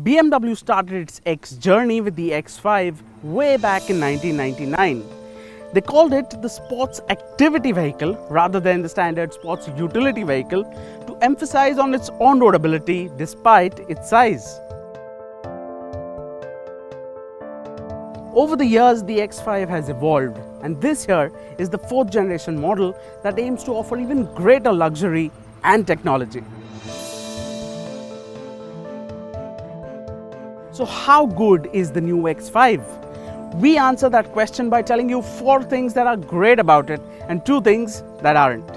BMW started its X journey with the X5 way back in 1999. They called it the sports activity vehicle rather than the standard sports utility vehicle to emphasize on its on-road ability despite its size. Over the years, the X5 has evolved, and this here is the 4th generation model that aims to offer even greater luxury and technology. So how good is the new X5? We answer that question by telling you 4 things that are great about it and 2 things that aren't.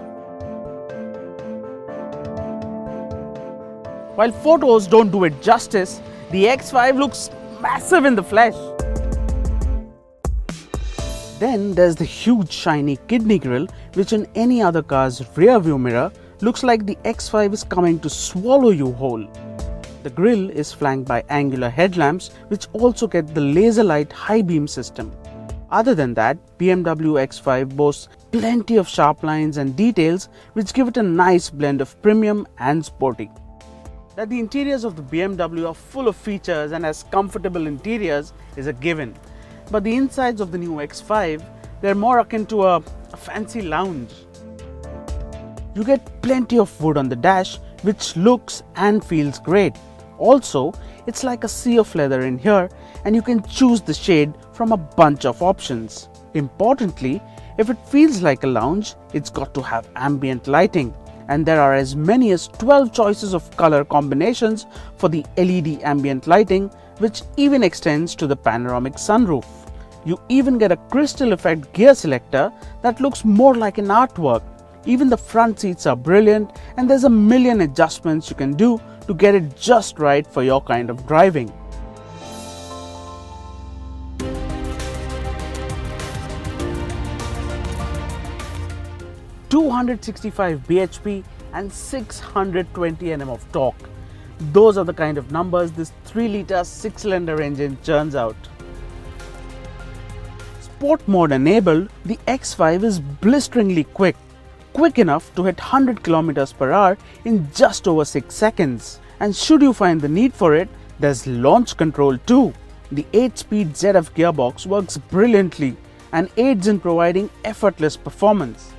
While photos don't do it justice, the X5 looks massive in the flesh. Then there's the huge shiny kidney grille, which in any other car's rear view mirror looks like the X5 is coming to swallow you whole. The grille is flanked by angular headlamps which also get the laser light high beam system. Other than that, BMW X5 boasts plenty of sharp lines and details which give it a nice blend of premium and sporty. That the interiors of the BMW are full of features and has comfortable interiors is a given. But the insides of the new X5, they're more akin to a fancy lounge. You get plenty of wood on the dash which looks and feels great. Also, it's like a sea of leather in here and you can choose the shade from a bunch of options. Importantly, if it feels like a lounge, it's got to have ambient lighting, and there are as many as 12 choices of color combinations for the LED ambient lighting, which even extends to the panoramic sunroof. You even get a crystal effect gear selector that looks more like an artwork. Even the front seats are brilliant, and there's a million adjustments you can do to get it just right for your kind of driving. "265 bhp and 620 Nm of torque. Those are the kind of numbers this 3-litre 6-cylinder engine churns out. Sport mode enabled, the X5 is blisteringly quick enough to hit 100 km per hour in just over 6 seconds. And should you find the need for it, there's launch control too. The 8-speed ZF Gearbox works brilliantly and aids in providing effortless performance.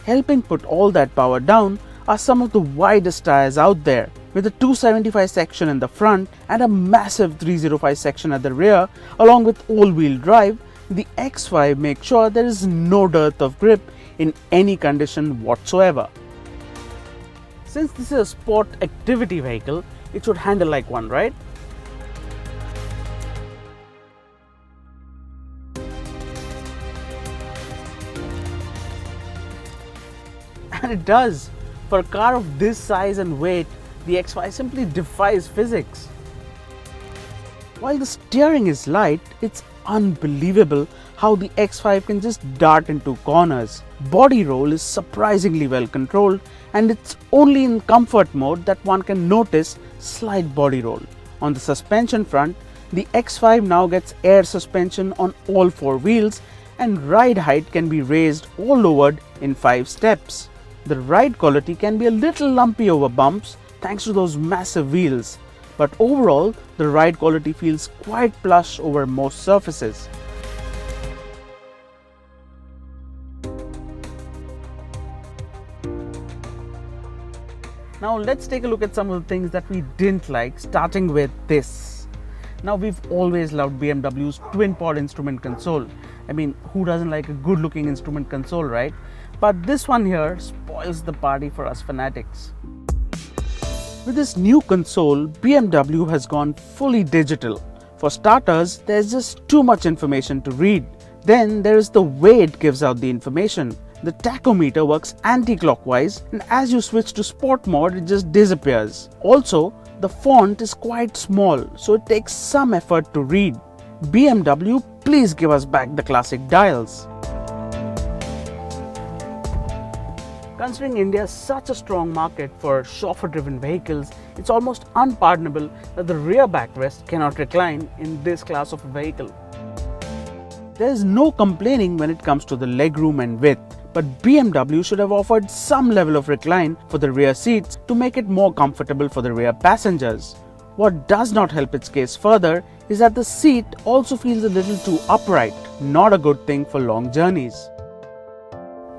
Helping put all that power down are some of the widest tires out there, with a 275 section in the front and a massive 305 section at the rear. Along with all-wheel drive, the X5 makes sure there is no dearth of grip in any condition whatsoever. Since this is a sport activity vehicle, it should handle like one, right? And it does. For a car of this size and weight, the X5 simply defies physics. While the steering is light, it's unbelievable how the X5 can just dart into corners. Body roll is surprisingly well controlled, and it's only in comfort mode that one can notice slight body roll. On the suspension front, the X5 now gets air suspension on all 4 wheels, and ride height can be raised or lowered in 5 steps. The ride quality can be a little lumpy over bumps thanks to those massive wheels, but overall the ride quality feels quite plush over most surfaces. Now let's take a look at some of the things that we didn't like, starting with this. Now, we've always loved BMW's twin-pod instrument console. I mean, who doesn't like a good-looking instrument console, right? But this one here spoils the party for us fanatics. With this new console, BMW has gone fully digital. For starters, there's just too much information to read. Then there is the way it gives out the information. The tachometer works anti-clockwise, and as you switch to sport mode, it just disappears. Also, the font is quite small, so it takes some effort to read. BMW, please give us back the classic dials. Considering India is such a strong market for chauffeur-driven vehicles, it's almost unpardonable that the rear backrest cannot recline in this class of a vehicle. There is no complaining when it comes to the legroom and width, but BMW should have offered some level of recline for the rear seats to make it more comfortable for the rear passengers. What does not help its case further is that the seat also feels a little too upright, not a good thing for long journeys.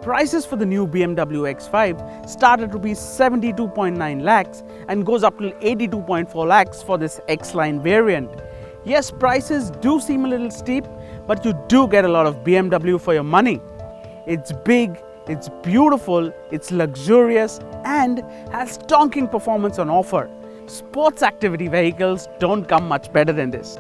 Prices for the new BMW X5 start at Rs 72.9 lakhs and goes up till 82.4 lakhs for this X-Line variant. Yes, prices do seem a little steep, but you do get a lot of BMW for your money. It's big, it's beautiful, it's luxurious and has stonking performance on offer. Sports activity vehicles don't come much better than this.